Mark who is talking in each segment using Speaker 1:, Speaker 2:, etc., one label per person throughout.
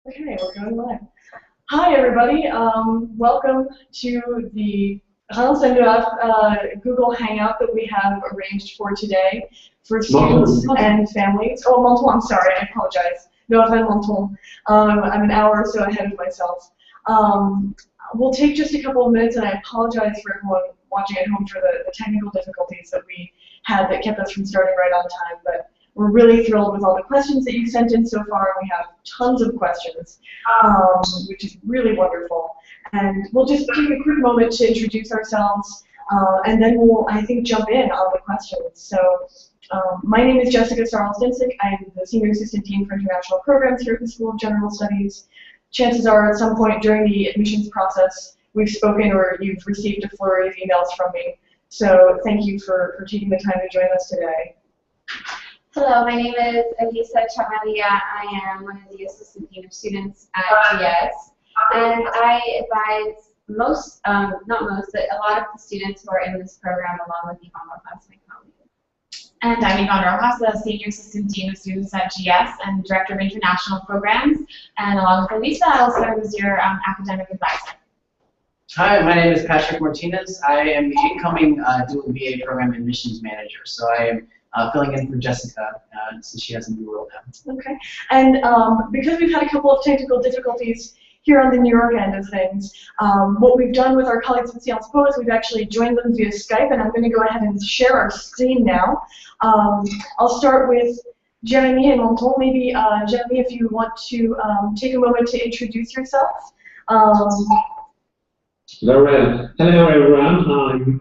Speaker 1: Okay, we're going live. Hi, everybody. Welcome to the Google Hangout that we have arranged for today for students and families. Oh, Menton, I'm sorry. I apologize. No, I'm Menton. I'm an hour or so ahead of myself. We'll take just a couple of minutes, and I apologize for everyone watching at home for the technical difficulties that we had that kept us from starting right on time. But we're really thrilled with all the questions that you've sent in so far. We have tons of questions, which is really wonderful. And we'll just take a quick moment to introduce ourselves, and then we'll, I think, jump in on the questions. So my name is Jessica Sarles-Dinsick. I'm the Senior Assistant Dean for International Programs here at the School of General Studies. Chances are at some point during the admissions process, we've spoken or you've received a flurry of emails from me. So thank you for taking the time to join us today.
Speaker 2: Hello, my name is Elisa Chamaria. I am one of the Assistant Dean of Students at GS, and I advise most, not most, but a lot of the students who are in this program along with Yvonne Rojas, my colleague.
Speaker 3: And I'm Yvonne Rojas, the Senior Assistant Dean of Students at GS and Director of International Programs, and along with Elisa, I'll serve as your academic advisor.
Speaker 4: Hi, my name is Patrick Martinez. I am the incoming dual BA program admissions manager, so I am filling in for Jessica since she has a new role now.
Speaker 1: Okay, and because we've had a couple of technical difficulties here on the New York end of things, what we've done with our colleagues at Sciences Po is we've actually joined them via Skype, and I'm going to go ahead and share our screen now. I'll start with Jeremy and Menton. Maybe, Jeremy, if you want to take a moment to introduce yourself.
Speaker 5: Very well. Hello, everyone.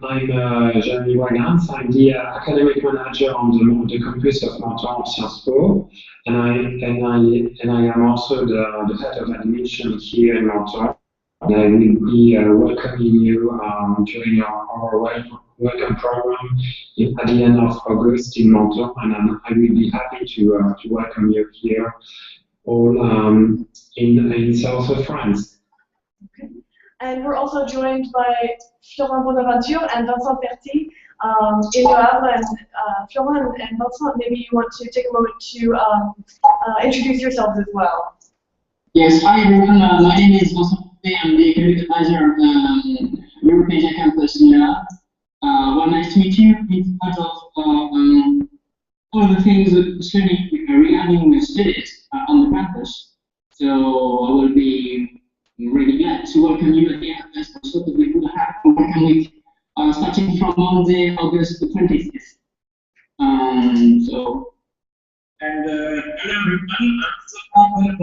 Speaker 5: I'm Jeremy Wagans. I'm the academic manager on the campus of Menton of Sciences Po, and I am also the head of admission here in Menton. And I will be welcoming you during our welcome program at the end of August in Menton, and I will be happy to welcome you here, all in south of France.
Speaker 1: Okay. And we're also joined by Florent Bonaventure and Vincent Perty in Le Havre. And Florent and Vincent, maybe you want to take a moment to introduce yourselves as well.
Speaker 6: Yes, hi everyone. My name is Vincent Perty. I'm the academic advisor of the European campus in Le Havre. Well, nice to meet you. In part of all of the things regarding the studies on the campus. So I will be really glad to welcome you at the end of this so that we will have a welcome week starting from Monday, August the 25th. Hello everyone, I'm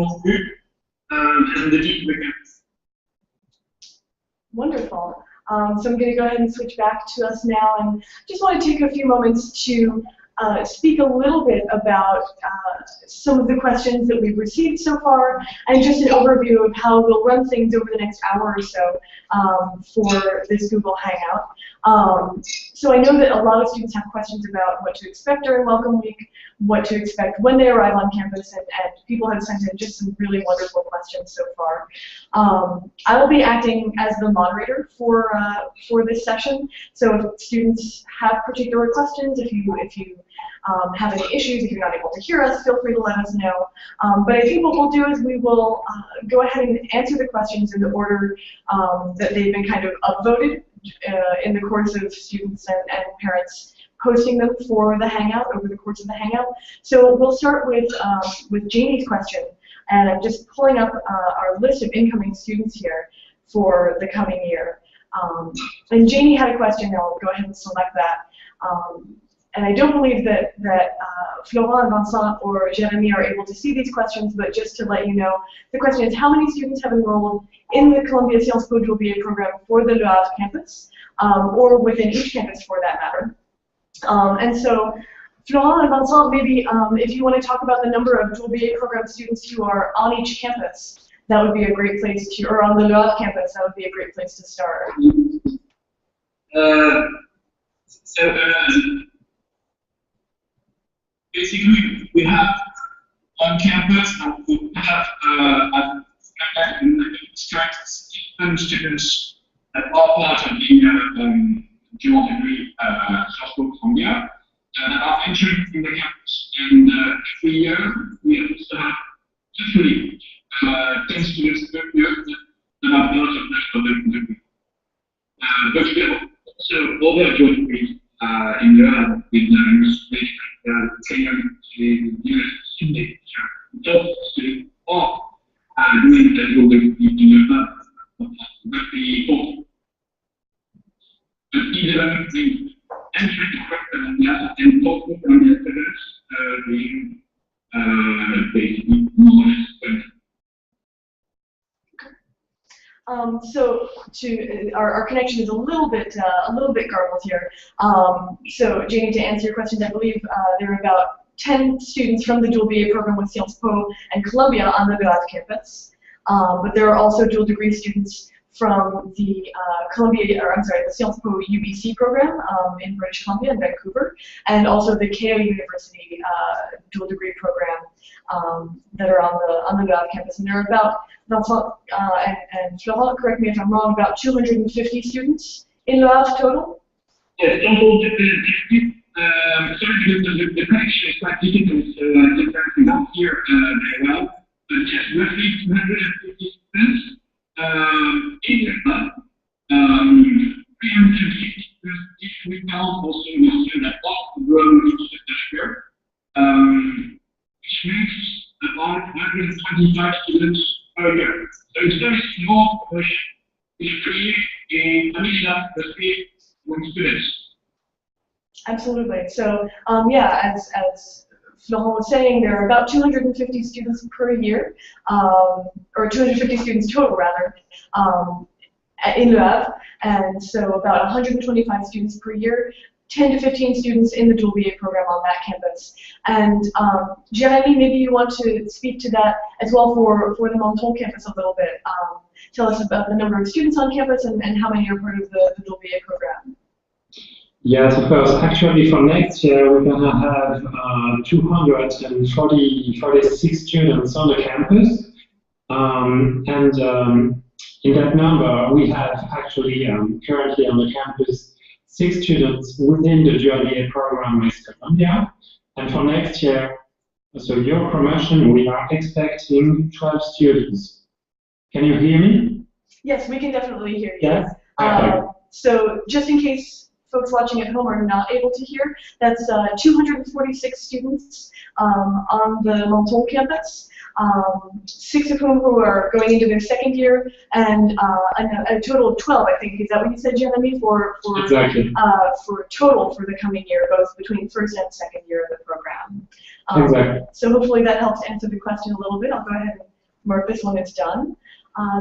Speaker 6: the Dean of the campus.
Speaker 1: Wonderful. So I'm going to go ahead and switch back to us now, and just want to take a few moments to speak a little bit about some of the questions that we've received so far, and just an overview of how we'll run things over the next hour or so for this Google Hangout. So I know that a lot of students have questions about what to expect during Welcome Week, what to expect when they arrive on campus, and people have sent in just some really wonderful questions so far. I will be acting as the moderator for this session, so if students have particular questions, if you have any issues, if you're not able to hear us, feel free to let us know. But I think what we'll do is we will go ahead and answer the questions in the order that they've been kind of upvoted in the course of students and parents posting them for the Hangout, over the course of the Hangout. So we'll start with Janie's question, and I'm just pulling up our list of incoming students here for the coming year. And Janie had a question, and I'll go ahead and select that. And I don't believe that Florent, Vincent, or Jeremy are able to see these questions, but just to let you know, the question is, how many students have enrolled in the Columbia Sciences Po Dual BA program for the Le Havre campus, or within each campus for that matter? And so, Florent and Vincent, maybe if you want to talk about the number of Dual BA program students who are on each campus, that would be a great place to, or on the Le Havre campus, that would be a great place to start.
Speaker 6: Basically, we have on campus, we have students that are part of the dual degree Sciences Po Columbia that are entering in the campus. And every year, we also have, actually,
Speaker 5: 10 students per year that are part of national development. But we have also other joint degrees in the with senior students, top students, or doing a dual degree in the but the both. The P11 means entry to Colombia and post Colombia students being basically more
Speaker 1: So our connection is a little bit garbled here. So Janie, to answer your question, I believe there are about 10 students from the dual BA program with Sciences Po and Columbia on the Havre campus. But there are also dual degree students from the the Sciences Po UBC program in British Columbia in Vancouver, and also the KO University dual degree program that are on the Havre campus. And there are about, and Florent, correct me if I'm wrong, about 250 students in Le Havre total?
Speaker 5: Yes, total 250. Sorry, the connection is quite difficult, so I think that's not here very well. But yes, roughly 250 students. In the club, 350 if we count also the student off-road year, which makes about 125 students per year. So it's very small portion, which creates a commission per students.
Speaker 1: Absolutely. So yeah, as Florent was saying, there are about 250 students per year, or 250 students total rather, in Le Havre, and so about 125 students per year, 10 to 15 students in the dual BA program on that campus. And Jeremy, maybe you want to speak to that as well for the Menton campus a little bit. Tell us about the number of students on campus and how many are part of the dual BA program.
Speaker 5: Yes, of course. Actually, for next year, we're going to have 246 students on the campus. In that number, we have actually currently on the campus 6 students within the dual BA program with Columbia. And for next year, so your promotion, we are expecting 12 students. Can you hear me?
Speaker 1: Yes, we can definitely hear you.
Speaker 5: Yes. Okay.
Speaker 1: So just in case folks watching at home are not able to hear, that's 246 students on the Menton campus, 6 of whom who are going into their second year, and a total of 12, I think. Is that what you said, Jeremy, for
Speaker 5: exactly.
Speaker 1: For total for the coming year, both between first and second year of the program?
Speaker 5: Exactly.
Speaker 1: So hopefully that helps answer the question a little bit. I'll go ahead and mark this when it's done.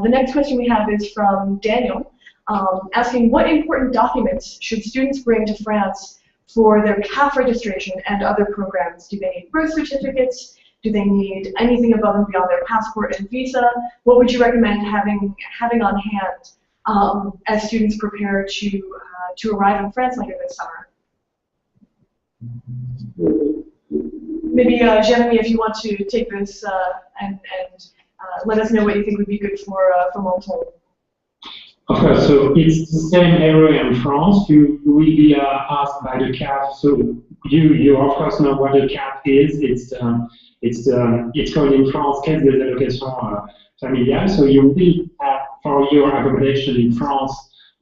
Speaker 1: The next question we have is from Daniel, asking what important documents should students bring to France for their CAF registration and other programs? Do they need birth certificates? Do they need anything above and beyond their passport and visa? What would you recommend having on hand as students prepare to arrive in France later this summer? Maybe Jeremy, if you want to take this and let us know what you think would be good for Menton.
Speaker 5: Of course, so it's the same area in France. You will be asked by the CAF. So you of course know what the CAF is. It's called in France Caisse des allocations familiales. So you will have for your accommodation in France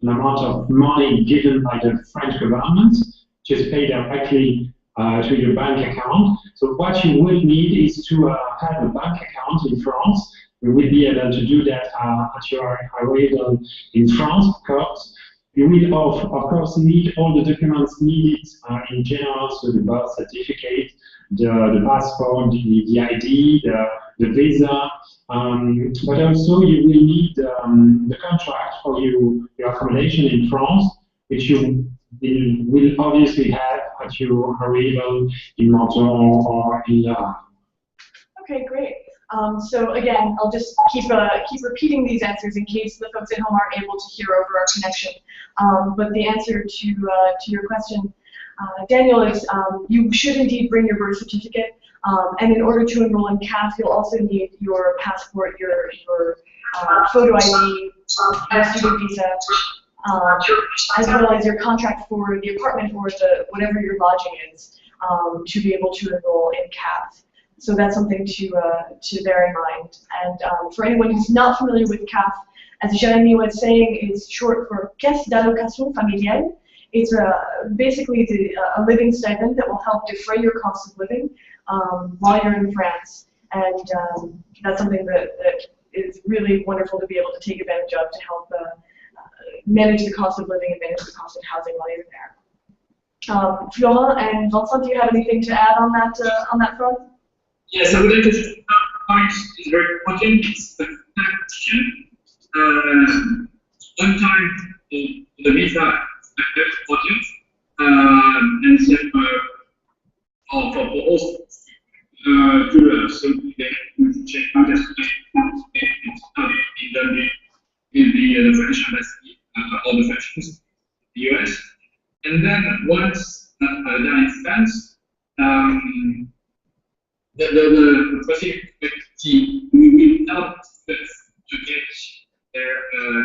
Speaker 5: an amount of money given by the French government, which is paid directly to your bank account. So what you will need is to have a bank account in France. You will be able to do that at your arrival in France, of course. You will, of course, need all the documents needed in general, so the birth certificate, the passport, the ID, the visa, but also you will need the contract for your accommodation in France, which you will obviously have at your arrival in Menton or in Le Havre. Okay,
Speaker 1: great. So again, I'll just keep repeating these answers in case the folks at home aren't able to hear over our connection. But the answer to your question, Daniel, is you should indeed bring your birth certificate. And in order to enroll in CAF, you'll also need your passport, your photo ID, your student visa, as well as your contract for the apartment or whatever your lodging is, to be able to enroll in CAF. So that's something to bear in mind. And for anyone who's not familiar with CAF, as Jeremy was saying, it's short for Caisse d'allocation familiale. It's basically a living stipend that will help defray your cost of living while you're in France. And that's something that is really wonderful to be able to take advantage of to help manage the cost of living and manage the cost of housing while you're there. Florent and Vincent, do you have anything to add on that front?
Speaker 6: Yes, I would like to just point is very important. It's the question. One time the visa is important, and so for all something to check out as in the French embassy or the French in the US. And then once that is done, the possibility we will help students to get their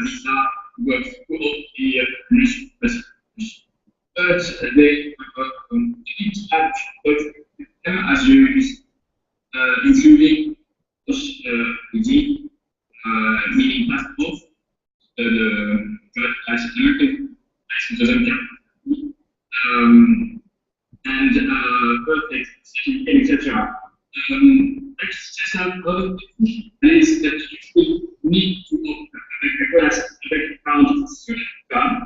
Speaker 6: visa work through the national but they need to have them as you including the meaning passport, the license doesn't count, and perfect certificate, etc. Is that you need to request a background student card,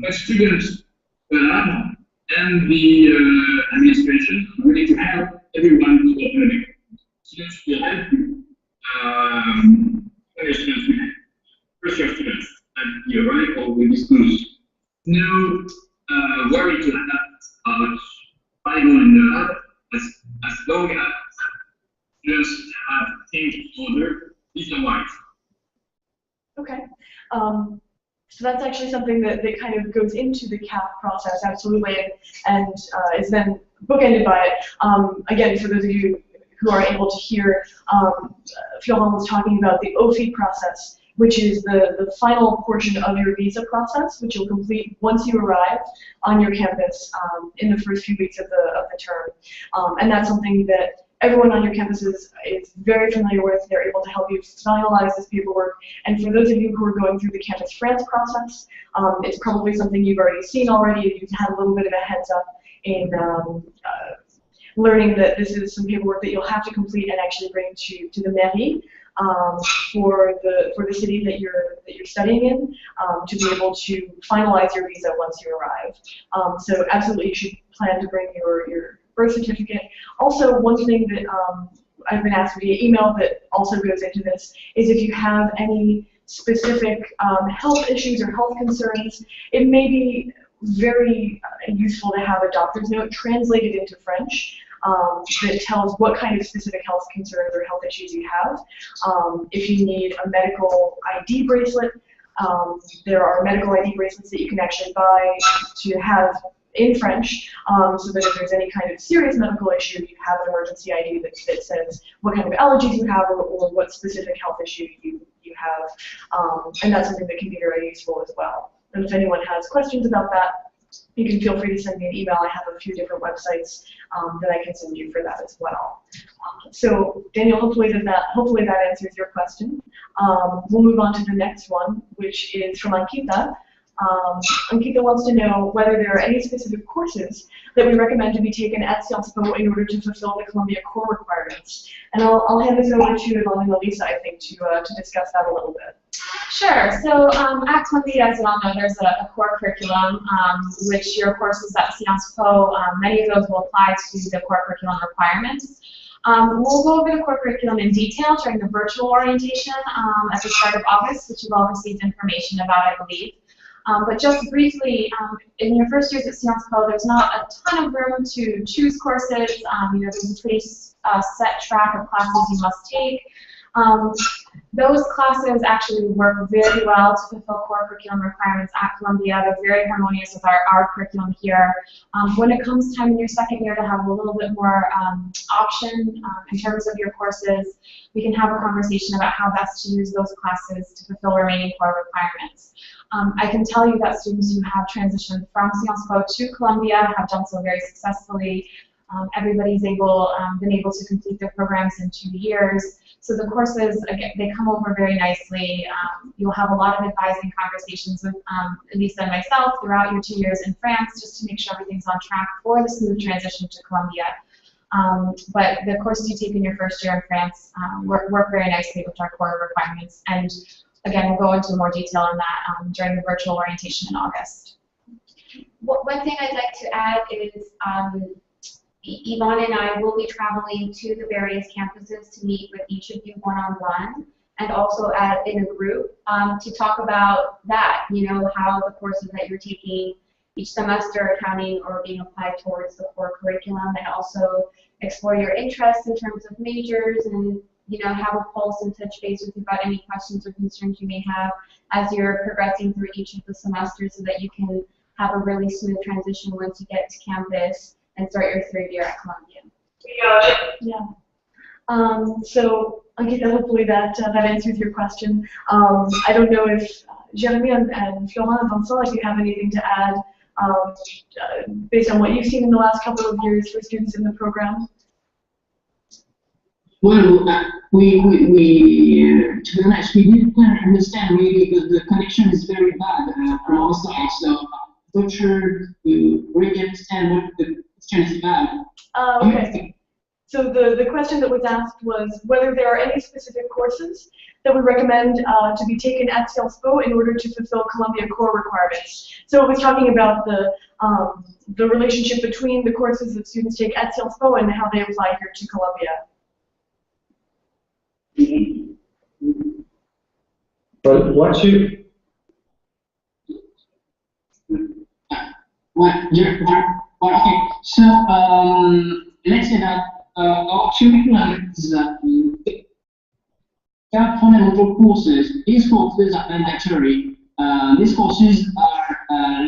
Speaker 6: a student lab, and the administration are ready to help everyone to open an account. Students will help you. Students will help. First year students at the arrival will be smooth. No worry to have about Bible in the lab as long as just have things in order, is the right.
Speaker 1: Okay. So that's actually something that kind of goes into the CAF process, absolutely, and is then bookended by it. Again, for those of you who are able to hear, Florent was talking about the OFI process, which is the final portion of your visa process, which you'll complete once you arrive on your campus in the first few weeks of the term. And that's something that everyone on your campus is very familiar with. They're able to help you finalize this paperwork. And for those of you who are going through the Campus France process, it's probably something you've already seen already. You've had a little bit of a heads up in learning that this is some paperwork that you'll have to complete and actually bring to the mairie for the city that you're studying in to be able to finalize your visa once you arrive. So absolutely, you should plan to bring your birth certificate. Also, one thing that I've been asked via email that also goes into this is if you have any specific health issues or health concerns, it may be very useful to have a doctor's note translated into French that tells what kind of specific health concerns or health issues you have. If you need a medical ID bracelet, there are medical ID bracelets that you can actually buy to have in French, so that if there's any kind of serious medical issue, you have an emergency ID that says what kind of allergies you have or what specific health issue you have, and that's something that can be very useful as well. And if anyone has questions about that, you can feel free to send me an email. I have a few different websites that I can send you for that as well. So Daniel, hopefully that answers your question. We'll move on to the next one, which is from Ankita. Ankita wants to know whether there are any specific courses that we recommend to be taken at Sciences Po in order to fulfill the Columbia core requirements. And I'll hand this over to Yvonne and Elisa, I think, to discuss that a little bit.
Speaker 3: Sure. So at Columbia, as you all know, there's a core curriculum, which your courses at Sciences Po, many of those will apply to the core curriculum requirements. We'll go over the core curriculum in detail during the virtual orientation at the start of August, which you've all received information about, I believe. But just briefly, in your first years at Sciences Po, there's not a ton of room to choose courses. There's a pretty set track of classes you must take. Those classes actually work very well to fulfill core curriculum requirements at Columbia. They're very harmonious with our curriculum here. When it comes time in your second year to have a little bit more option in terms of your courses, we can have a conversation about how best to use those classes to fulfill remaining core requirements. I can tell you that students who have transitioned from Sciences Po to Columbia have done so very successfully. Everybody's been able to complete their programs in 2 years. So the courses, again, they come over very nicely. You'll have a lot of advising conversations with Elisa and myself throughout your 2 years in France, just to make sure everything's on track for the smooth transition to Colombia. But the courses you take in your first year in France work very nicely with our core requirements. And again, we'll go into more detail on that during the virtual orientation in August.
Speaker 2: One thing I'd like to add is Yvonne and I will be traveling to the various campuses to meet with each of you one-on-one, and also in a group to talk about that, how the courses that you're taking each semester accounting or being applied towards the core curriculum, and also explore your interests in terms of majors, and have a pulse and touch base with you about any questions or concerns you may have as you're progressing through each of the semesters, so that you can have a really smooth transition once you get to campus and start your 3rd year at Columbia.
Speaker 1: Yeah. So, Ankita, hopefully that answers your question. I don't know if Jeremy and Florent and Vincent, if you have anything to add based on what you've seen in the last couple of years for students in the program.
Speaker 6: Well, we to be honest, we didn't understand really because the connection is very bad from our side. So I'm not sure we really understand what the question is about.
Speaker 1: Okay. So the question that was asked was whether there are any specific courses that we recommend to be taken at Sciences Po in order to fulfill Columbia core requirements. So it was talking about the relationship between the courses that students take at Sciences Po and how they apply here to Columbia.
Speaker 5: But what you...
Speaker 6: Well, okay. So let's say that our curriculum is fundamental courses. These courses are mandatory. These courses are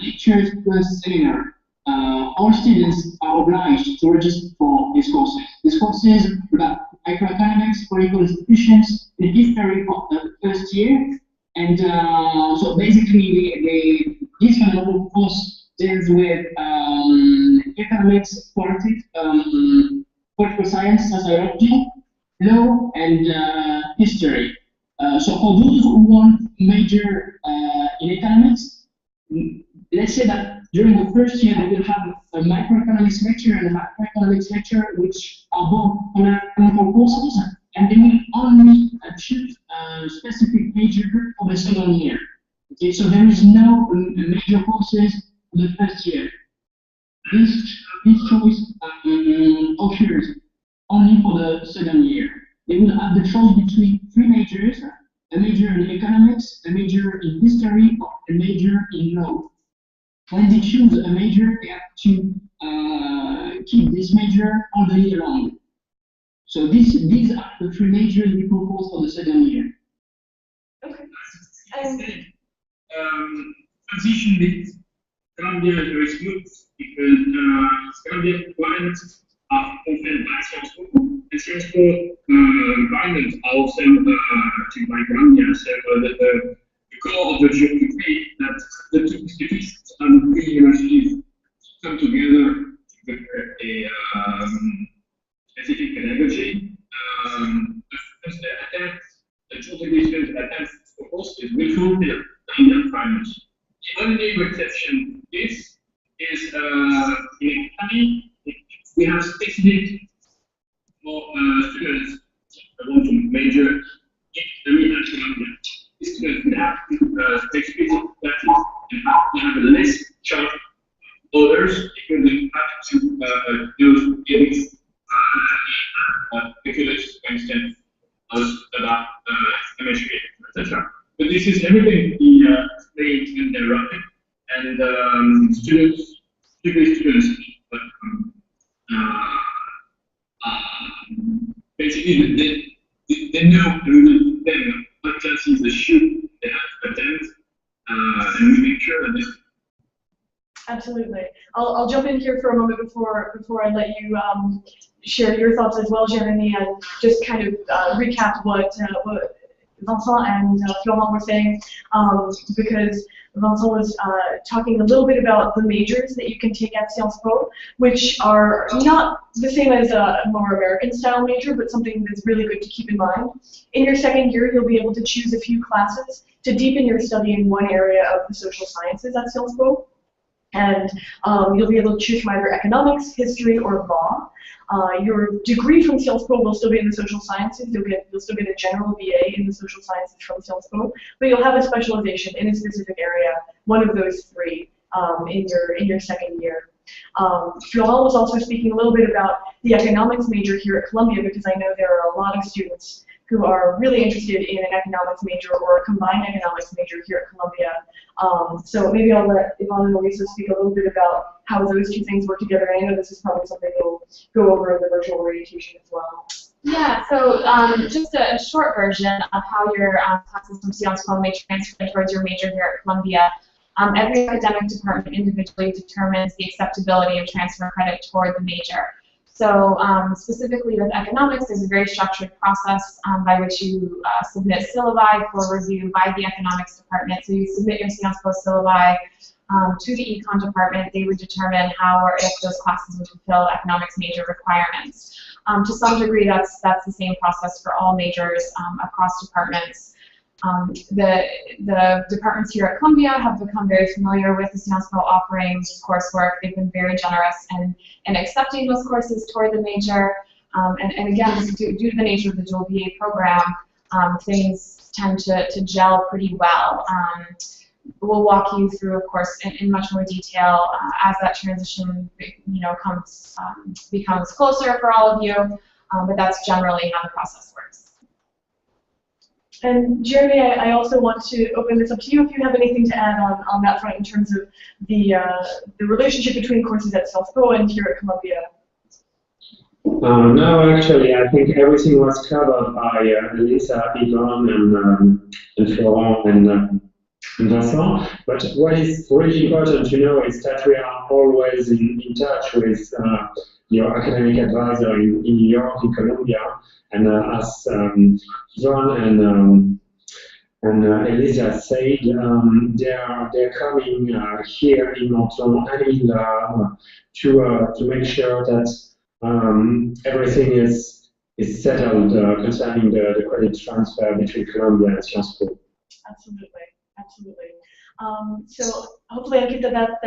Speaker 6: lectures plus seminar. All students are obliged to register for these courses. These courses are about microeconomics, political institutions, the history for the first year, and so basically this fundamental course deals with economics, politics, political science, sociology, law, and history. So for those who want to major in economics, let's say that during the first year they will have a microeconomics lecture and a macroeconomics lecture, which are both fundamental courses, and they will only choose a specific major for the 2nd year. Okay, so there is no major courses for the first year. This choice occurs only for the 2nd year. They will have the choice between 3 majors: a major in economics, a major in history, or a major in law. When they choose a major, they have to keep this major all the year long. So these are the 3 majors we propose for the 2nd year.
Speaker 1: Okay.
Speaker 7: Transition with Columbia is very smooth because Columbia requirements are confirmed by Sciences Po, and Sciences Po requirements are also to by Columbia. So the core of the degree that the 2 institutions and the 3 universities come together to prepare a specific pedagogy. The 2 degree students that attend the courses will fulfill the requirements. The only exception is in economy. We have specific for students that want to major in economy at Columbia. These students will have to take specific classes and have to have a less chance others because they have to use physics, calculus, for instance, about chemistry, etc. But this is everything we explained in the rapid, and students basically they know them what classes they should they have to attend, and we make sure that this.
Speaker 1: Absolutely. I'll jump in here for a moment before I let you share your thoughts as well, Jeremy, and just kind of recap what Vincent and Florent were saying, because Vincent was talking a little bit about the majors that you can take at Sciences Po, which are not the same as a more American-style major, but something that's really good to keep in mind. In your second year, you'll be able to choose a few classes to deepen your study in one area of the social sciences at Sciences Po. And you'll be able to choose from either economics, history, or law. Your degree from Sciences Po will still be in the social sciences. You'll still get a general BA in the social sciences from Sciences Po, but you'll have a specialization in a specific area, one of those three, in your second year. Florent was also speaking a little bit about the economics major here at Columbia, because I know there are a lot of students who are really interested in an economics major or a combined economics major here at Columbia. So maybe I'll let Yvonne and Elisa speak a little bit about how those two things work together. I know this is probably something you'll go over in the virtual orientation as well.
Speaker 3: Yeah, so just a short version of how your classes from Sciences Po may transfer towards your major here at Columbia. Every academic department individually determines the acceptability of transfer credit toward the major. So specifically with economics, there's a very structured process by which you submit syllabi for review by the economics department. So you submit your Sciences Po syllabi to the econ department. They would determine how or if those classes would fulfill economics major requirements. To some degree, that's the same process for all majors across departments. The departments here at Columbia have become very familiar with the Sciences Po offerings, coursework. They've been very generous in accepting those courses toward the major. And again, due to the nature of the dual BA program, things tend to gel pretty well. We'll walk you through, of course, in much more detail as that transition, becomes closer for all of you. But that's generally how the process works.
Speaker 1: And Jeremy, I also want to open this up to you if you have anything to add on that front in terms of the relationship between courses at Sciences Po and here at Columbia.
Speaker 5: No, actually, I think everything was covered by Elisa, Yvonne, and Florent, and Vincent. But what is really important to know is that we are always in touch with your academic advisor in New York, in Columbia, and as Yvonne and Elisa said, they're coming here in Menton and in Havre to make sure that everything is settled concerning the credit transfer between Columbia and Sciences Po.
Speaker 1: Absolutely, absolutely. So hopefully, Ankita, that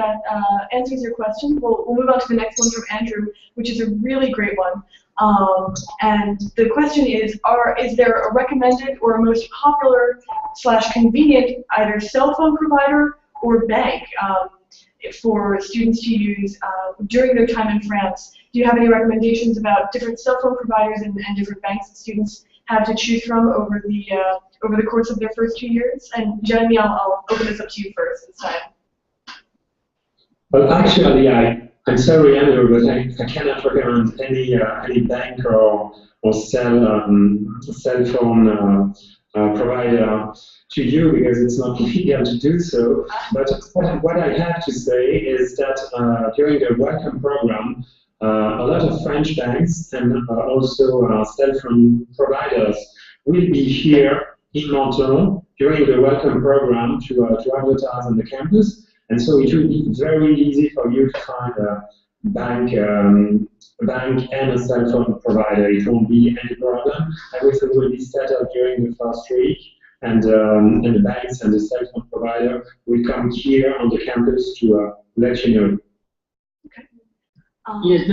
Speaker 1: answers your question. We'll move on to the next one from Andrew, which is a really great one. And the question is there a recommended or a most popular / convenient either cell phone provider or bank for students to use during their time in France? Do you have any recommendations about different cell phone providers and different banks that students have to choose from over the course of their first 2 years? And Jeremy, I'll open this up to you first this time.
Speaker 5: Well, actually, I'm sorry, Andrew, but I cannot recommend any bank or cell phone provider to you because it's not legal to do so. But what I have to say is that during the welcome program, a lot of French banks and also cell phone providers will be here in Menton during the welcome program to advertise on the campus. And so it will be very easy for you to find a bank and a cell phone provider. It won't be any problem. Everything will be set up during the first week, and the banks and the cell phone provider will come here on the campus to let you know.
Speaker 1: Okay.
Speaker 6: Yes,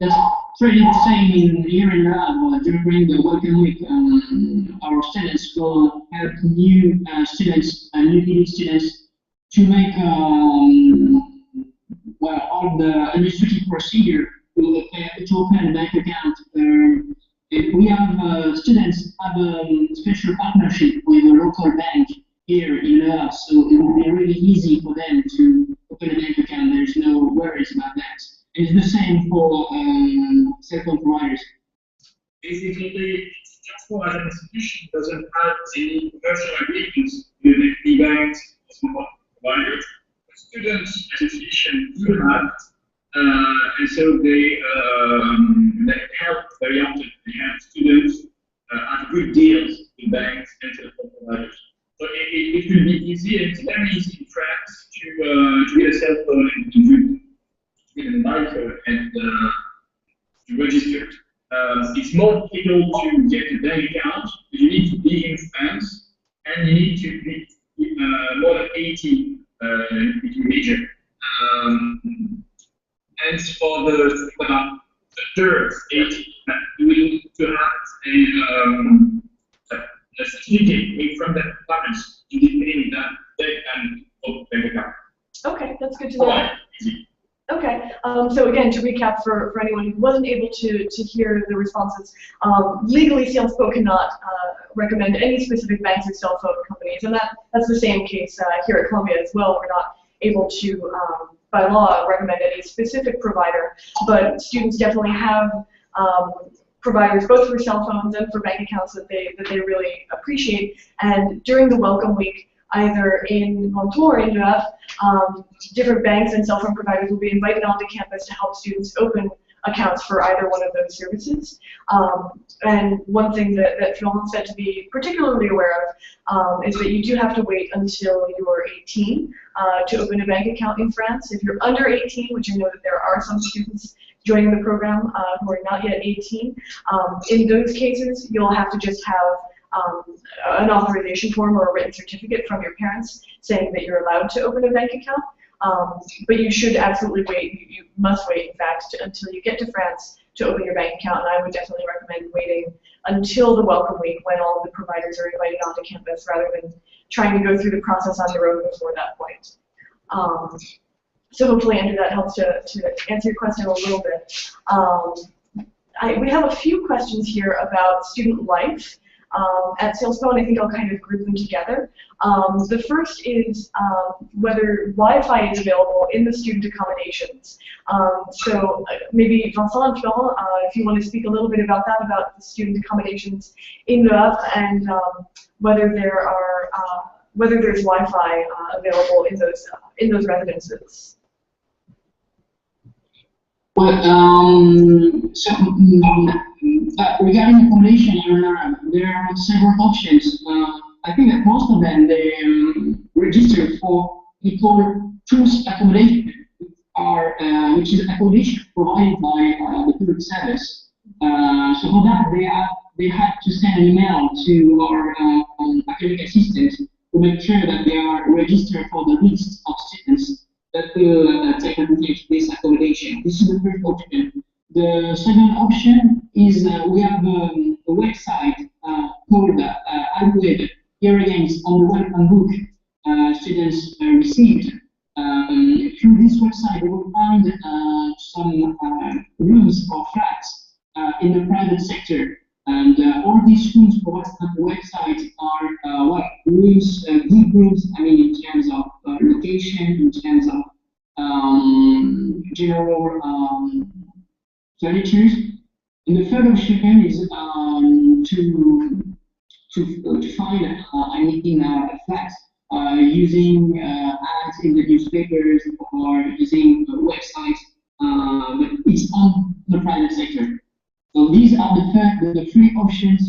Speaker 6: that's pretty the same here in Havre. During the welcome week, our students will help new students, new PhD students, to make all the administrative procedure to open a bank account. We have students have a special partnership with a local bank here in Havre, so it will be really easy for them to open a bank account. There's no worries about that. It's the same for cell phone providers.
Speaker 7: Basically, Sciences Po as an institution doesn't have any commercial agreements with any banks or small providers. The student association do have, and so they help very often. They have students have good deals with banks and telephone providers. So it will be easy, and it's very easy in France to get a cell phone and to get an iPhone and to register. It's more difficult to get a bank account. You need to be in France, and you need to be more than 80 major. And for the third 80, you will need to have a certificate from the parents indicating that they can open bank account.
Speaker 1: Okay, that's good to know. Okay, so again, to recap for anyone who wasn't able to hear the responses, legally Sciences Po cannot recommend any specific banks or cell phone companies, and that's the same case here at Columbia as well. We're not able to, by law, recommend any specific provider, but students definitely have providers both for cell phones and for bank accounts that they really appreciate, and during the Welcome Week, either in Menton or in Havre, different banks and cell phone providers will be invited onto campus to help students open accounts for either one of those services. And one thing that Phil said to be particularly aware of is that you do have to wait until you're 18 to open a bank account in France. If you're under 18, which I know that there are some students joining the program who are not yet 18, in those cases, you'll have to just have an authorization form or a written certificate from your parents saying that you're allowed to open a bank account. But you should absolutely wait. You must wait, in fact, until you get to France to open your bank account. And I would definitely recommend waiting until the Welcome Week when all of the providers are invited onto campus rather than trying to go through the process on your own before that point. So hopefully, Andrew, that helps to answer your question a little bit. We have a few questions here about student life at Sciences Po, and I think I'll kind of group them together. The first is whether Wi-Fi is available in the student accommodations. So maybe Vincent and Florent, if you want to speak a little bit about that, about the student accommodations in Le Havre, and whether there's Wi-Fi available in those residences.
Speaker 6: Well, regarding accommodation, there are several options. I think that most of them, they register for people choose accommodation, which is accommodation provided by the public service. So for that, they had to send an email to our academic assistant to make sure that they are registered for the list of students that will take advantage of this accommodation. This is the first option. The second option is we have a website called Havre. Here again, it's on the welcome book students received. Through this website, they will find some rooms or flats in the private sector. And all these rooms provided on the website are rooms, good rooms, I mean, in terms of location, in terms of general furniture. And the third option is to find a flat using ads in the newspapers or using a website, but it's on the private sector. So these are the three options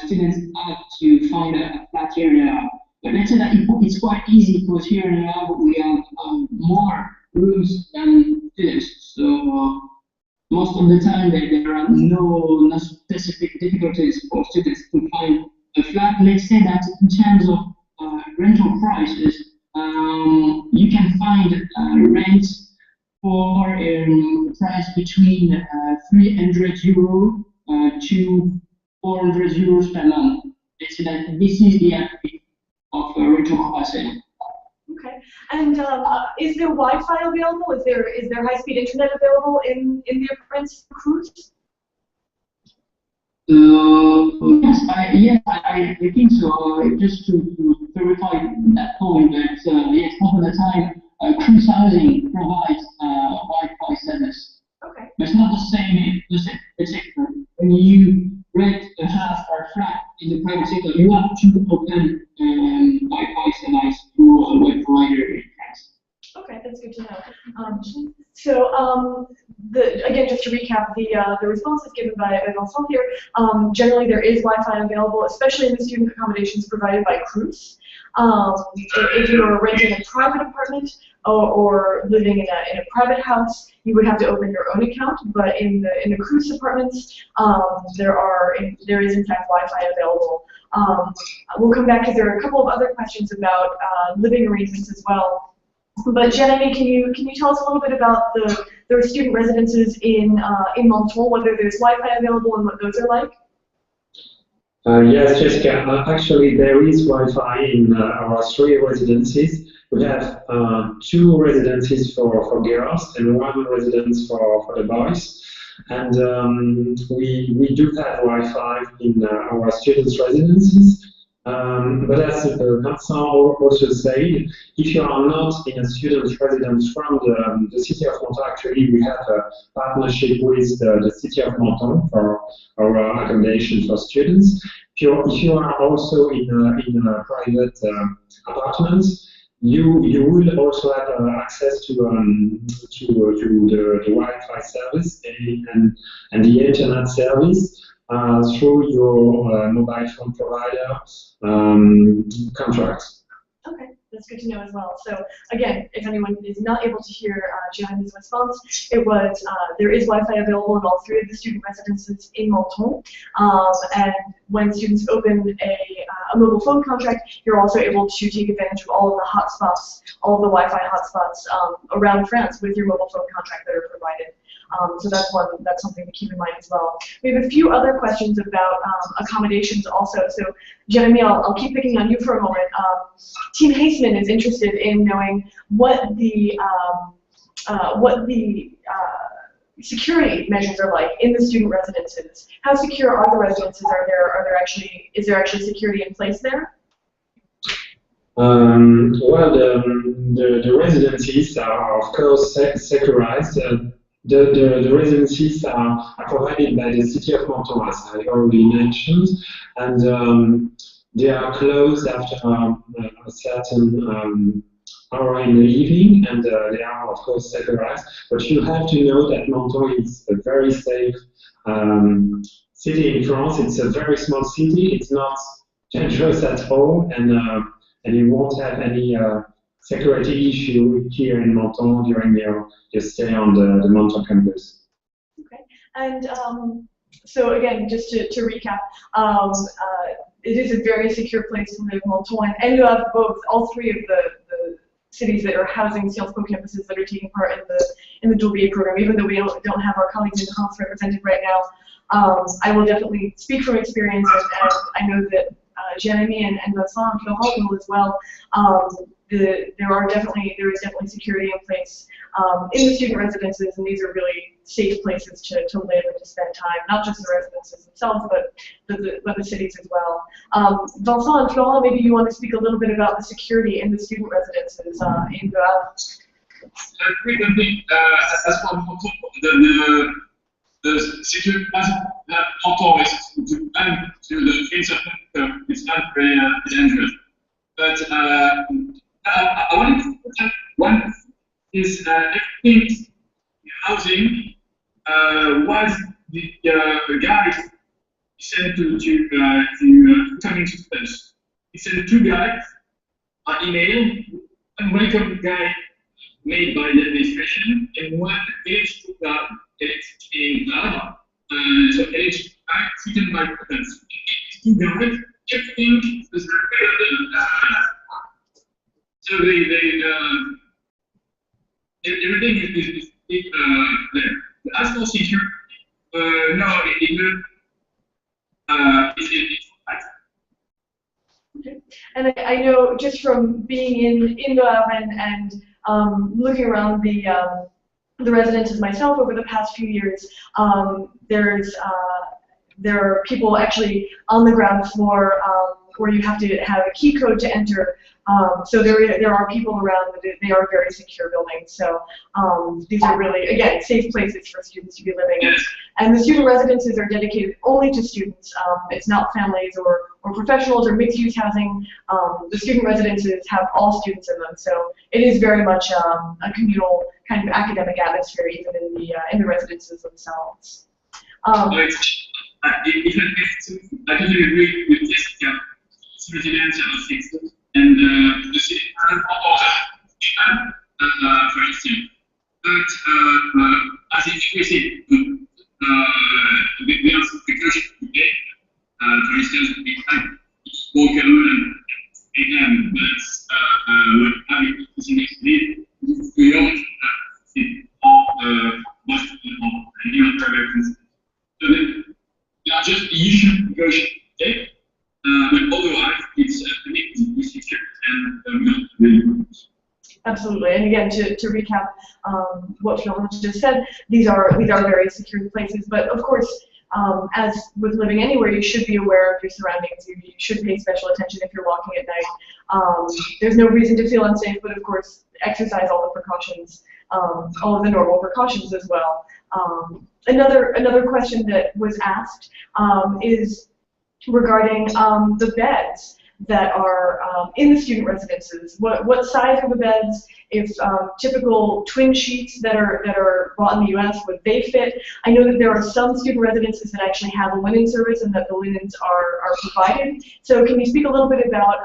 Speaker 6: students have to find a flat area. But let's say that it's quite easy because here in Havre we have more rooms than students. So most of the time there are no specific difficulties for students to find a flat. Let's say that in terms of rental prices, you can find rents for a price between 300 € to 400 € per month. Let's say that this is the average of rental capacity.
Speaker 1: Okay. And is there Wi-Fi available? Is there high-speed internet available in the Prince cruise?
Speaker 6: Yes, I think so. Just to verify that point, that yes, most of the time, cruise housing provides Wi-Fi service.
Speaker 1: Okay.
Speaker 6: But it's not the same. Let's say when you rent a house or a flat in the private sector, you have to open Wi-Fi service through a web provider in France.
Speaker 1: Okay, that's good to know. So again, just to recap, the responses given by Vincent here, generally there is Wi-Fi available, especially in the student accommodations provided by Cruz. If you are renting a private apartment or living in a private house, you would have to open your own account. But in the Cruz apartments, there is in fact Wi-Fi available. We'll come back because there are a couple of other questions about living arrangements as well. But Jeremy, can you tell us a little bit about the student residences in Menton, whether there's Wi-Fi available and what those are like?
Speaker 5: Yes, Jessica. Actually, there is Wi-Fi in our 3 residences. We have 2 residences for girls and 1 residence for the boys. And we do have Wi-Fi in our students' residences. But as Vincent also said, if you are not in a student residence from the city of Menton, actually we have a partnership with the city of Menton for our accommodation for students. If you are also in a private apartment, you will also have access to the Wi-Fi service and the internet service through your mobile phone provider contract.
Speaker 1: Okay, that's good to know as well. So again, if anyone is not able to hear Jeremy's response, it was there is Wi-Fi available in all 3 of the student residences in Menton, and when students open a mobile phone contract, you're also able to take advantage of all of the hotspots, all of the Wi-Fi hotspots around France with your mobile phone contract that are provided. So that's something to keep in mind as well. We have a few other questions about accommodations also. So Jeremy, I'll keep picking on you for a moment. Team Haseman is interested in knowing what the security measures are like in the student residences. How secure are the residences? Is there actually security in place there?
Speaker 5: Well, the residences are of course securized. The residencies are provided by the city of Menton, as I already mentioned, and they are closed after a certain hour in the evening, and they are of course securized. But you have to know that Menton is a very safe city in France. It's a very small city. It's not dangerous at all, and you won't have any security issue here in Menton during your stay on the Menton campus.
Speaker 1: Okay, and so again, just to recap, it is a very secure place to live, Menton, and you have all 3 of the cities that are housing Sciences Po campuses that are taking part in the dual BA program. Even though we don't have our colleagues in Havre represented right now, I will definitely speak from experience, and I know that Jeremy and Vincent and Florent will as well. There is definitely security in place in the student residences, and these are really safe places to live and to spend time, not just the residences themselves, but the cities as well. Vincent and Florent, maybe you want to speak a little bit about the security in the student residences in Havre.
Speaker 7: Frequently, as for Menton, the security that Menton is to plan to the case of it's not very dangerous. But I wanted to put up one is everything housing was the guide sent to coming students. He sent 2 guides by email, one welcome guide made by the administration, and one age guide in Havre. So age written by students. 2 guides, everything is so everything is there. As for security, no, it's right.
Speaker 1: Okay. And I know just from being in the Havre and looking around the residences myself over the past few years, there are people actually on the ground floor where you have to have a key code to enter. So there are people around. They are very secure buildings. So these are really, again, safe places for students to be living in. And the student residences are dedicated only to students. It's not families or professionals or mixed-use housing. The student residences have all students in them. So it is very much a communal kind of academic atmosphere, even in the residences themselves.
Speaker 7: I totally agree with this. Residential systems and the city for instance. But as you see, we also precaution today. For instance, we can walk alone and but having physical speed, we don't see most and even Americans. So they are just the usual precaution today. But otherwise, it's secure and really good.
Speaker 1: Absolutely, and again, to recap what Fiona just said, these are very secure places. But of course, as with living anywhere, you should be aware of your surroundings. You should pay special attention if you're walking at night. There's no reason to feel unsafe, but of course, exercise all the precautions, all of the normal precautions as well. Another question that was asked is regarding the beds that are in the student residences. What size are the beds? If typical twin sheets that are bought in the U.S., would they fit? I know that there are some student residences that actually have a linen service and that the linens are provided. So can you speak a little bit about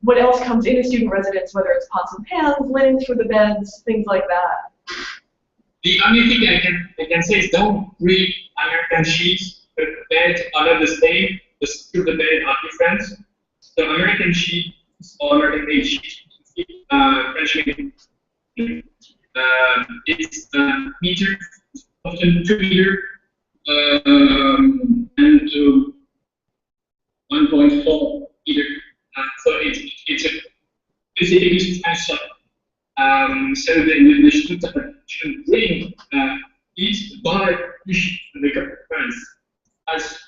Speaker 1: what else comes in a student residence, whether it's pots and pans, linens for the beds, things like that?
Speaker 7: The only thing I can say is don't read American sheets. The beds are not the same. The screw the bed are different. The American sheet or American made sheet, French made. It's meter, often 2 meter, and 1.4 meter. So it's a specifically special. So the students should bring it by the conference as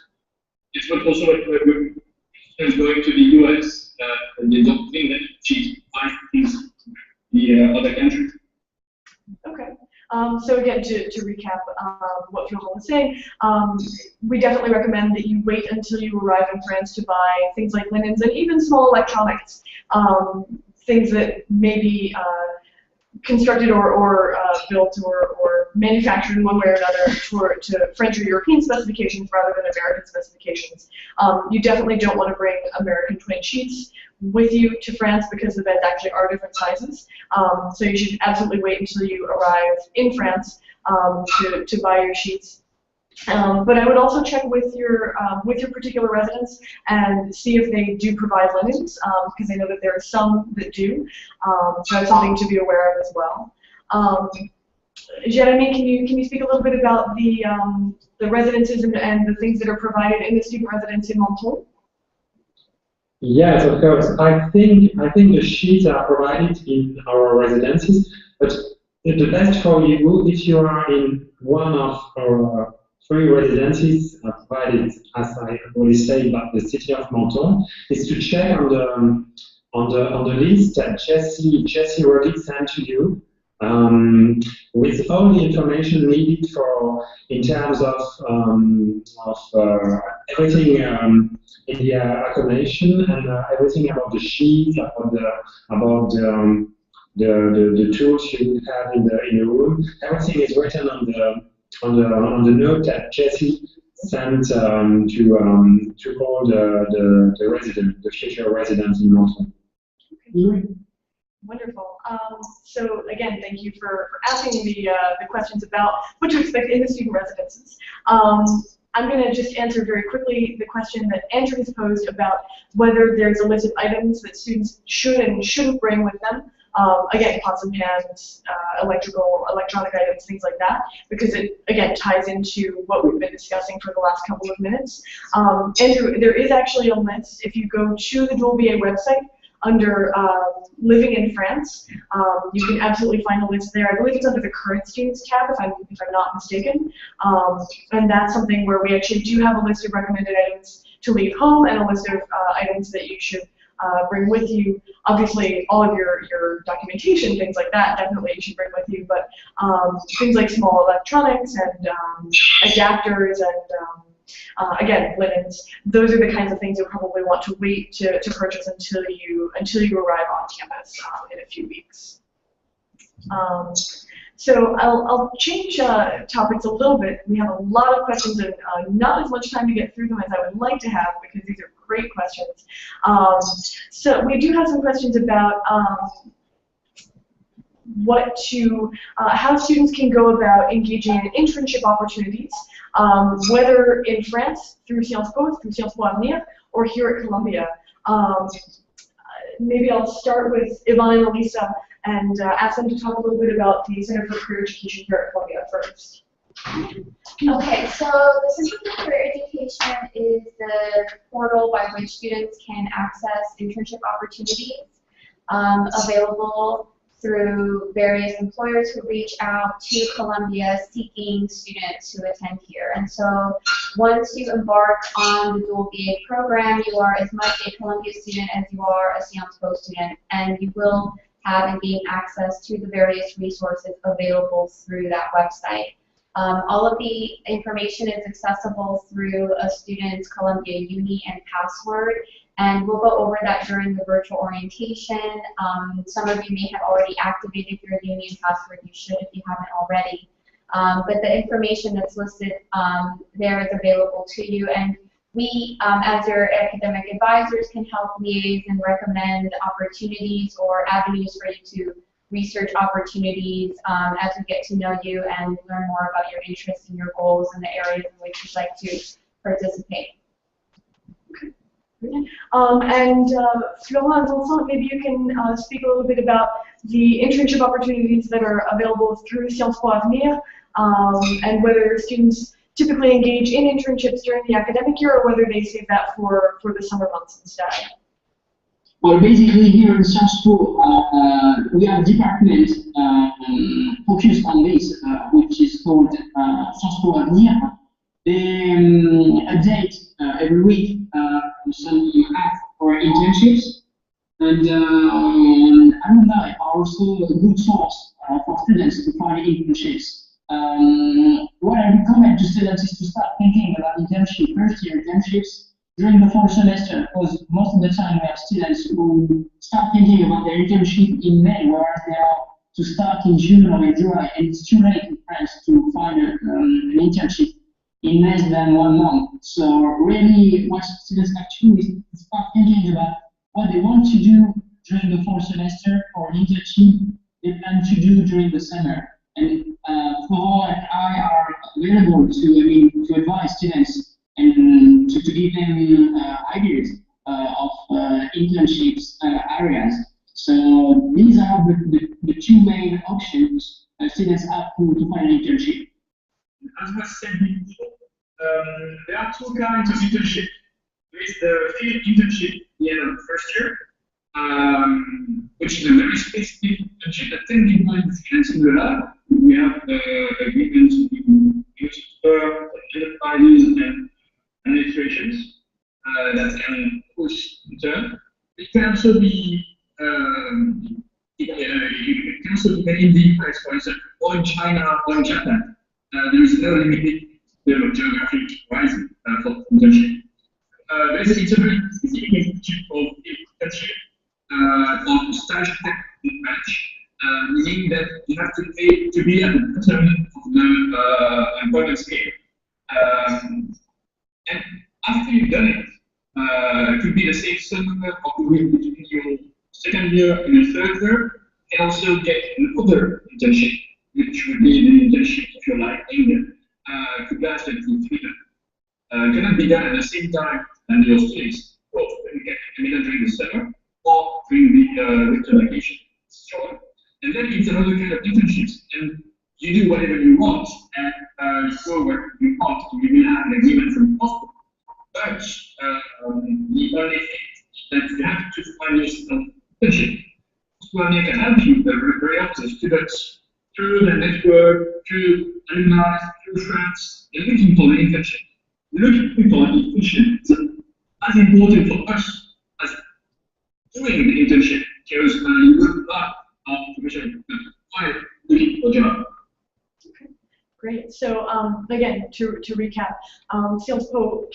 Speaker 7: it's not also what we're going to the US, and they don't think that she's buying things the other country.
Speaker 1: Okay. So again, to recap what Fiona was saying, we definitely recommend that you wait until you arrive in France to buy things like linens and even small electronics, things that may be constructed or built or manufactured in one way or another to French or European specifications rather than American specifications. You definitely don't want to bring American twin sheets with you to France because the beds actually are different sizes. So you should absolutely wait until you arrive in France to buy your sheets. But I would also check with your particular residence and see if they do provide linens, because I know that there are some that do. So that's something to be aware of as well. Jeremy, can you speak a little bit about the residences and the things that are provided in the student residence in Menton?
Speaker 5: Yes, of course. I think the sheets are provided in our residences, but the best for you if you are in one of our 3 residences provided, as I already said, by the city of Menton, is to check on the list that Jessie already sent to you, with all the information needed in terms of everything in the accommodation and everything about the sheets, about the tools you have in the room. Everything is written on the note that Jessie sent to all the future residents in Menton.
Speaker 1: Okay, wonderful. So again, thank you for asking the questions about what to expect in the student residences. I'm going to just answer very quickly the question that Andrew has posed about whether there's a list of items that students should and shouldn't bring with them. Again, pots and pans, electronic items, things like that, because it, again, ties into what we've been discussing for the last couple of minutes. Andrew, there is actually a list. If you go to the Dual BA website, under Living in France, you can absolutely find a list there. I believe it's under the Current Students tab, if I'm not mistaken. And that's something where we actually do have a list of recommended items to leave home and a list of items that you should bring with you. Obviously, all of your documentation, things like that, definitely you should bring with you, but things like small electronics and adapters and again, linens, those are the kinds of things you'll probably want to wait to purchase until you arrive on campus in a few weeks. So I'll change topics a little bit. We have a lot of questions and not as much time to get through them as I would like to have because these are great questions. So we do have some questions about how students can go about engaging in internship opportunities, whether in France through Sciences Po, through Sciences Po Avenir, or here at Columbia. Maybe I'll start with Yvonne and Elisa and ask them to talk a little bit about the Center for Career Education here at Columbia first.
Speaker 2: Okay, so the Center for Career Education is the portal by which students can access internship opportunities available through various employers who reach out to Columbia seeking students to attend here. And so once you embark on the dual BA program, you are as much a Columbia student as you are a Sciences Po student, and you will have and gain access to the various resources available through that website. All of the information is accessible through a student's Columbia Uni and password, and we'll go over that during the virtual orientation. Some of you may have already activated your Uni and password. You should if you haven't already. But the information that's listed there is available to you, and we, as your academic advisors, can help liaise and recommend opportunities or avenues for you to research opportunities as we get to know you and learn more about your interests and your goals and the areas in which you'd like to participate.
Speaker 1: And Florence, also, maybe you can speak a little bit about the internship opportunities that are available through Sciences Po Avenir, and whether students typically engage in internships during the academic year or whether they save that for the summer months instead.
Speaker 6: Well, basically here in Sciences Po, we have a department focused on this, which is called Sciences Po Avenir. They update every week some apps for internships, and alumni are also a good source for students to find internships. What I recommend to students is to start thinking about internship, first-year internships during the fall semester, because most of the time we have students who start thinking about their internship in May, whereas they are to start in June or in July, and it's too late in France to find an internship in less than 1 month. So really what students have to do is start thinking about what they want to do during the fall semester or an internship they plan to do during the summer. And Florent and I are available to advise students and to give them ideas of internships areas. So these are the two main options students have to find an internship.
Speaker 7: As was said before, there are two kinds of internship. There is the field internship in the first year, which is a very specific internship that 10 people in freelance in the lab. We have agreements with enterprises and administrations that can push intern. It can also be in the US, for instance, or in China or in Japan. There is no limited geographic wise for internship. Basically, it's a very specific internship of internship or stage in French, meaning that you have to pay to be at the bottom of the employment scale. And after you've done it, it could be the same summer or between your second year and your third year, you can also get another internship, which would be an internship if you're like England. Could last up to 3 years. Cannot be done at the same time as your studies. Well, it can be done during the summer or during the winter vacation. Sure. And then it's another kind of internships, and you do whatever you want, and so what you want, you will have an agreement from the hospital. But the only thing is that you have to find yourself internship. Scholarnia can help you very often, students through the network, through alumni, through friends, they're looking for the internship. Looking for an internship as important for us as doing the internship, because you work a lot of professional while looking for a job.
Speaker 1: Great. So again, to recap, Sciences Po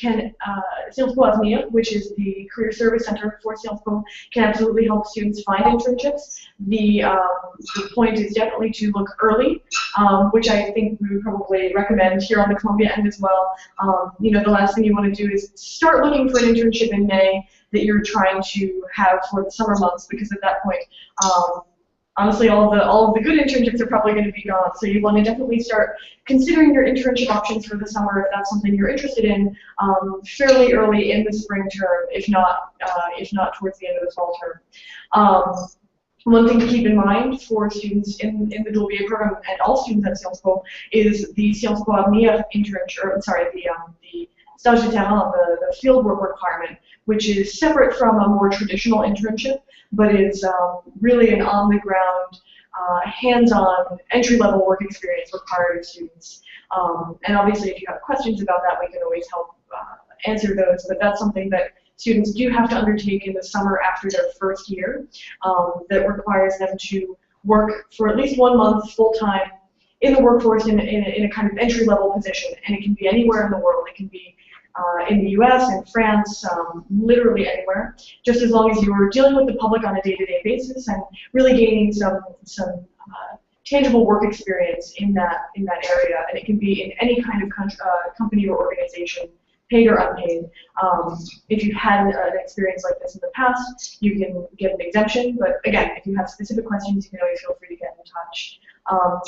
Speaker 1: Avenir, which is the Career Service Center for Sciences Po, can absolutely help students find internships. The point is definitely to look early, which I think we would probably recommend here on the Columbia end as well. You know, the last thing you want to do is start looking for an internship in May that you're trying to have for the summer months, because at that point, honestly, all of the good internships are probably going to be gone. So you want to definitely start considering your internship options for the summer if that's something you're interested in, fairly early in the spring term, if not towards the end of the fall term. One thing to keep in mind for students in the dual BA program and all students at Sciences Po is the Sciences Po Avenir internship, or sorry, the stage de terrain, the fieldwork requirement, which is separate from a more traditional internship, but is really an on-the-ground, hands-on, entry-level work experience required of students. And obviously, if you have questions about that, we can always help answer those, but that's something that students do have to undertake in the summer after their first year that requires them to work for at least 1 month full-time in the workforce in a kind of entry-level position, and it can be anywhere in the world. It can be in the US, in France, literally anywhere, just as long as you're dealing with the public on a day-to-day basis and really gaining some tangible work experience in that area. And it can be in any kind of company or organization, paid or unpaid. If you've had an experience like this in the past, you can get an exemption. But again, if you have specific questions, you can always feel free to get in touch.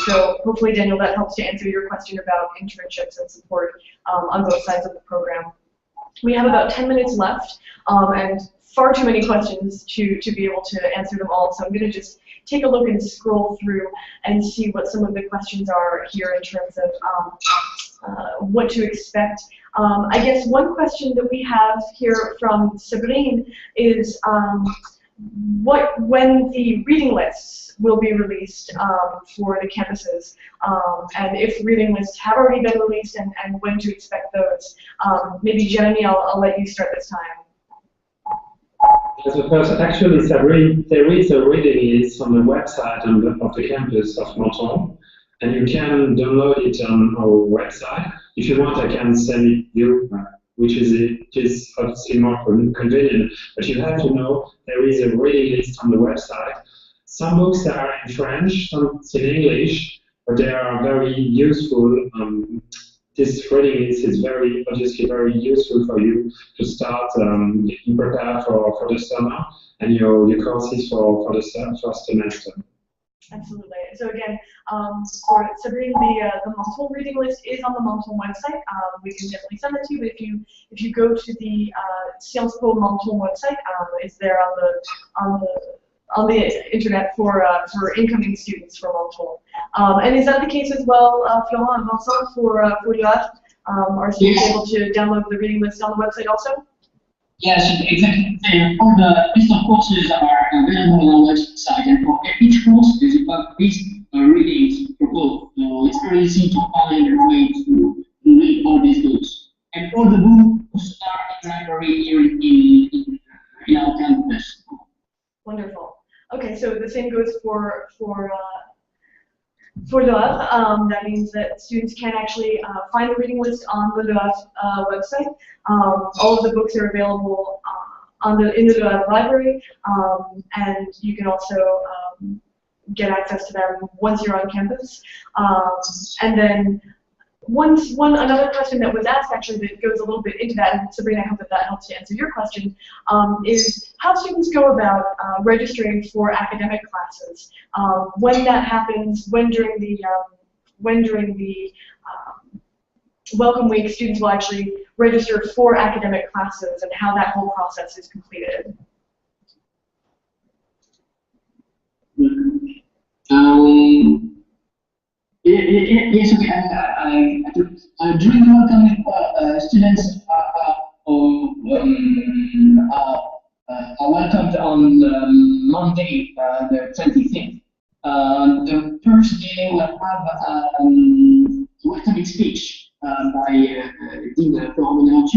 Speaker 1: So hopefully, Daniel, that helps to answer your question about internships and support on both sides of the program. We have about 10 minutes left and far too many questions to be able to answer them all. So I'm going to just take a look and scroll through and see what some of the questions are here in terms of what to expect. I guess one question that we have here from Sabrine is when the reading lists will be released for the campuses, and if reading lists have already been released, and when to expect those. Maybe Jeremy, I'll let you start this time.
Speaker 5: So first, actually, Sabrine, there is a reading list on the website of the campus of Menton, and you can download it on our website. If you want, I can send it you, which is obviously more convenient. But you have to know there is a reading list on the website. Some books are in French, some in English, but they are very useful. This reading list is obviously very useful for you to start getting prepared for the summer and your courses for the first semester.
Speaker 1: Absolutely. So again, for Sabrine, the Menton reading list is on the Menton website. We can definitely send that to you. But if you go to the Sciences Po Menton website, it's there on the internet for incoming students for Menton. And is that the case as well, Florent and Vincent, for Havre? Are students able to download the reading list on the website also?
Speaker 6: Yes, exactly. All the list of courses are available on our website, and for each course, there's a list of readings proposed. So it's very easy to find a way to read all these books. And all the books are in the library here in our campus.
Speaker 1: Wonderful. Okay, so the same goes for Le Havre. That means that students can actually find the reading list on the Le Havre website. All of the books are available in the Le Havre library, and you can also get access to them once you're on campus. And then another question that was asked actually that goes a little bit into that, and Sabrina, I hope that helps to answer your question, is how students go about registering for academic classes. When that happens, when during the Welcome Week, students will actually register for academic classes and how that whole process is completed.
Speaker 6: Yes, okay. During the Welcome Week, students are welcomed on Monday, the 25th. The first day we'll have welcoming speech by Dean Florent,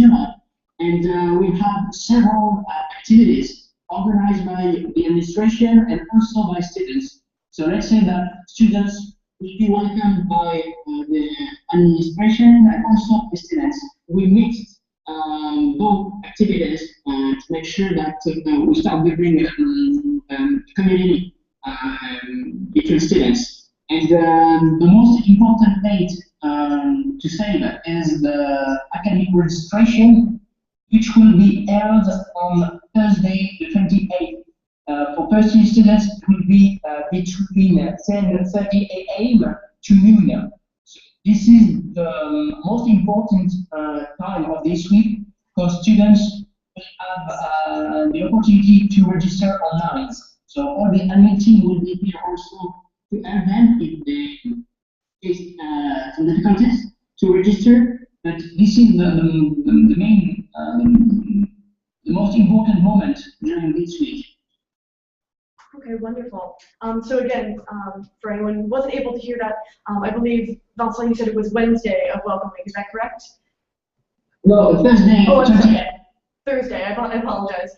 Speaker 6: and we have several activities organized by the administration and also by students. So let's say that students will be welcomed by the administration and also the students. We mixed both activities to make sure that we start building community between students. And the most important date to say that is the academic registration, which will be held on Thursday, the 28th. For first year students, it will be between 10:30 a.m. to noon. So this is the most important time of this week, because students will have the opportunity to register online. So all the admin team will be here also to help them if they face some difficulties to register. But this is the main, the most important moment during this week.
Speaker 1: Okay, wonderful. So again, for anyone who wasn't able to hear that, I believe, Vincent, you said it was Wednesday of welcoming, is that correct?
Speaker 6: No, Thursday.
Speaker 1: Oh, I'm sorry. Thursday, I apologize.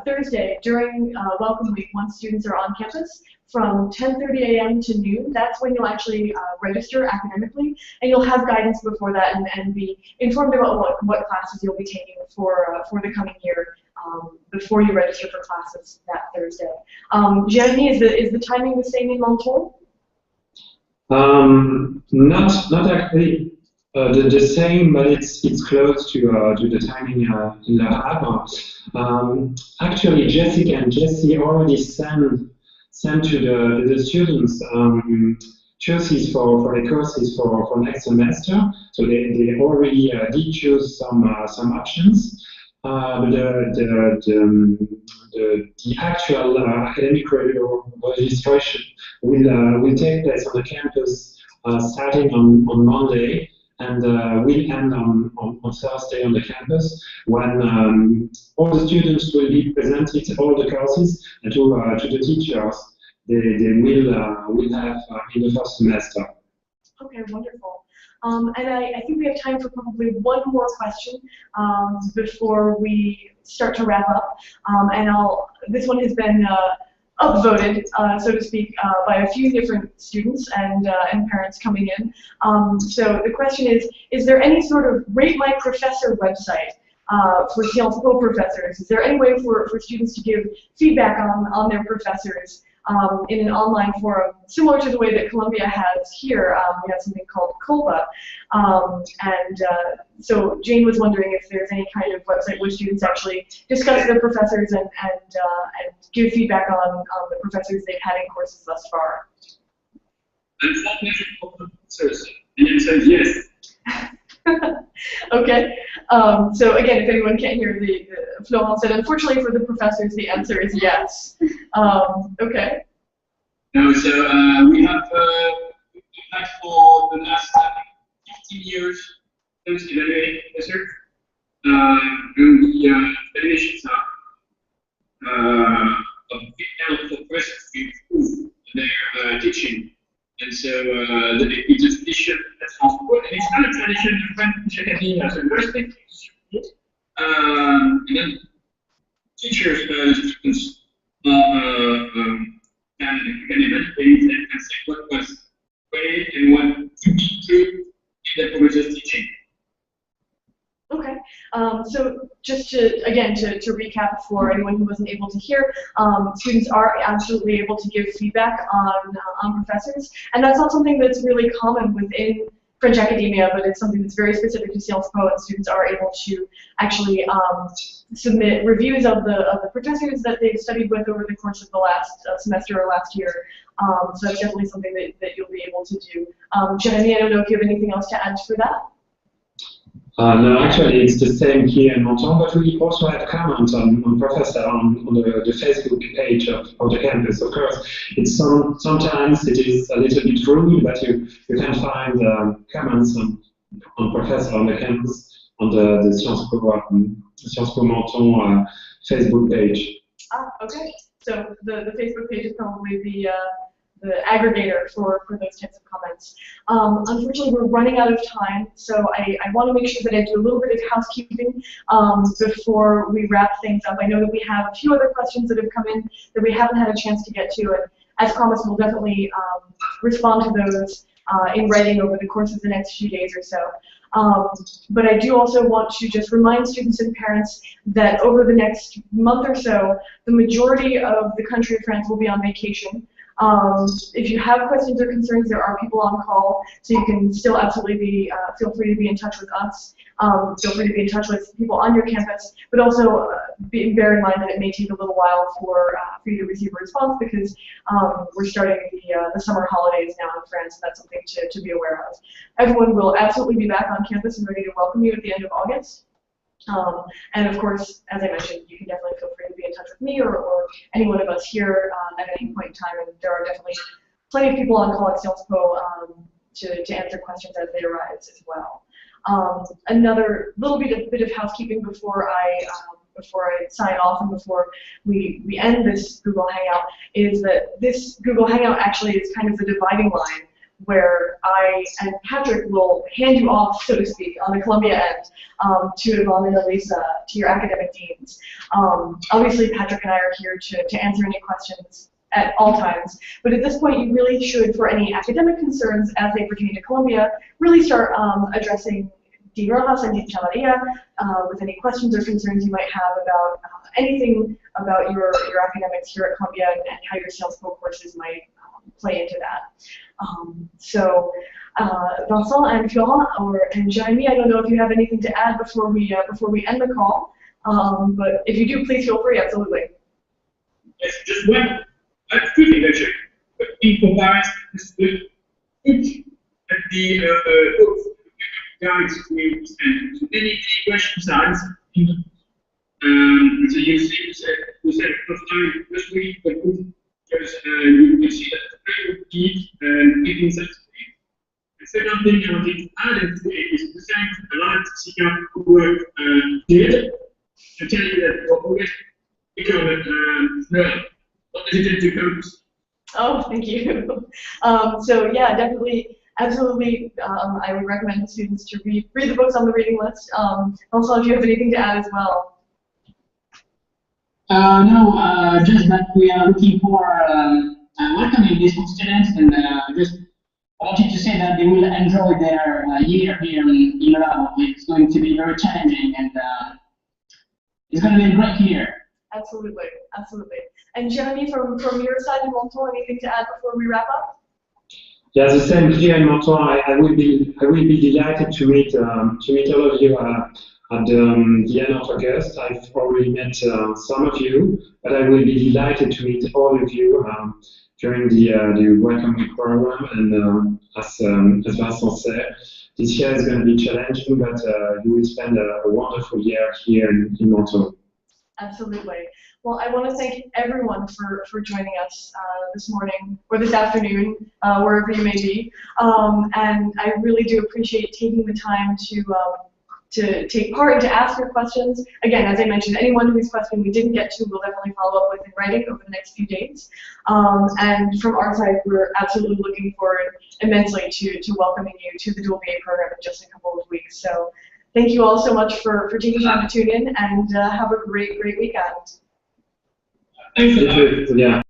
Speaker 1: Thursday, during Welcome Week, once students are on campus, from 10:30 a.m. to noon, that's when you'll actually register academically, and you'll have guidance before that and be informed about what classes you'll be taking for the coming year before you register for classes that Thursday. Jeremy, is the timing the same in Menton?
Speaker 5: Not actually the same, but it's close to the timing in the Havre. Actually, Jessica and Jesse already sent to the students choices for the courses for next semester. So they already did choose some options. But the actual academic registration will take place on the campus starting on Monday, and will end on Thursday on the campus, when all the students will be presented all the courses to the teachers they will have in the first semester.
Speaker 1: Okay, wonderful. And I think we have time for probably one more question before we start to wrap up. And this one has been upvoted, so to speak, by a few different students and parents coming in. So the question is there any sort of Rate My Professor website for Sciences Po professors? Is there any way for students to give feedback on their professors in an online forum, similar to the way that Columbia has here? We have something called Colba. So Jane was wondering if there's any kind of website where students actually discuss their professors and give feedback on the professors they've had in courses thus far.
Speaker 7: Unfortunately for professors, the answer is yes.
Speaker 1: Okay. So again, if anyone can't hear the Florent said, unfortunately for the professors, the answer is yes. Okay.
Speaker 7: No, so we have for the last 15 years those evaluating professors, and the evaluations are of help for professors to improve their teaching. And so it's a tradition at Sciences Po, and it's not a tradition in French academia, so very specific. And then teachers, students can evaluate and say what was great and what could be improved in the professor's teaching.
Speaker 1: Okay. So just to recap for anyone who wasn't able to hear, students are absolutely able to give feedback on professors, and that's not something that's really common within French academia, but it's something that's very specific to Sciences Po, and students are able to actually submit reviews of the professors that they've studied with over the course of the last semester or last year. So that's definitely something that you'll be able to do. Jeremy, I don't know if you have anything else to add for that?
Speaker 5: No, actually, it's the same here in Menton, but we also have comments on professor on the Facebook page of the campus. Of course, it's sometimes it is a little bit rude, but you can find comments on professor on the campus on the Sciences Po Menton Facebook page.
Speaker 1: Ah, okay. So the Facebook page is probably aggregator for those types of comments. Unfortunately, we're running out of time, so I want to make sure that I do a little bit of housekeeping before we wrap things up. I know that we have a few other questions that have come in that we haven't had a chance to get to, and as promised, we'll definitely respond to those in writing over the course of the next few days or so. But I do also want to just remind students and parents that over the next month or so, the majority of the country of France will be on vacation. If you have questions or concerns, there are people on call, so you can still absolutely feel free to be in touch with us. Feel free to be in touch with people on your campus, but also bear in mind that it may take a little while for you to receive a response because we're starting the summer holidays now in France, so that's something to be aware of. Everyone will absolutely be back on campus and ready to welcome you at the end of August. And of course, as I mentioned, you can definitely feel free to be in touch with me or any one of us here at any point in time, and there are definitely plenty of people on call at Sciences Po to answer questions as they arise as well. Another little bit of housekeeping before I sign off and before we end this Google Hangout is that this Google Hangout actually is kind of the dividing line where I and Patrick will hand you off, so to speak, on the Columbia end to Yvonne and Elisa, to your academic deans. Obviously, Patrick and I are here to answer any questions at all times, but at this point, you really should, for any academic concerns as they pertain to Columbia, really start addressing Dean Rojas and Dean Chavarria with any questions or concerns you might have about anything about your academics here at Columbia and how your Sciences Po courses might play into that. So Vincent and Florent and Jeremy, I don't know if you have anything to add before we end the call, but if you do, please feel free. Absolutely.
Speaker 7: Yes, just one. Two things actually. In comparison with at the guides we send, so any questions are answered. So you see, we said first time this week, but because you can see that it's very deep and giving such. The second thing I wanted to add today is to thank a lot of senior who work did to tell you that we're always become learn. Don't hesitate to come.
Speaker 1: Oh, thank you. So yeah, definitely, absolutely, I would recommend the students to read the books on the reading list. Also, if you have anything to add as well.
Speaker 6: No, just that we are looking for welcoming these students, and just wanted to say that they will enjoy their year here in Havre. It's going to be very challenging, and it's going to be a great year.
Speaker 1: Absolutely, absolutely. And Jeremy, from your side in Menton, anything to add before we wrap up?
Speaker 5: Yeah, the same here in Menton. I will be delighted to meet all of you at the end of August. I've already met some of you, but I will be delighted to meet all of you during the welcoming program. And as Vincent said, this year is going to be challenging, but you will spend a wonderful year here in Menton.
Speaker 1: Absolutely. Well, I want to thank everyone for joining us this morning or this afternoon, wherever you may be. And I really do appreciate taking the time to take part and to ask your questions. Again, as I mentioned, anyone whose question we didn't get to, we'll definitely follow up with in writing over the next few days. And from our side, we're absolutely looking forward immensely to welcoming you to the dual BA program in just a couple of weeks. So thank you all so much for taking time to tune in, and have a great weekend.
Speaker 7: Thanks a lot.
Speaker 5: Yeah.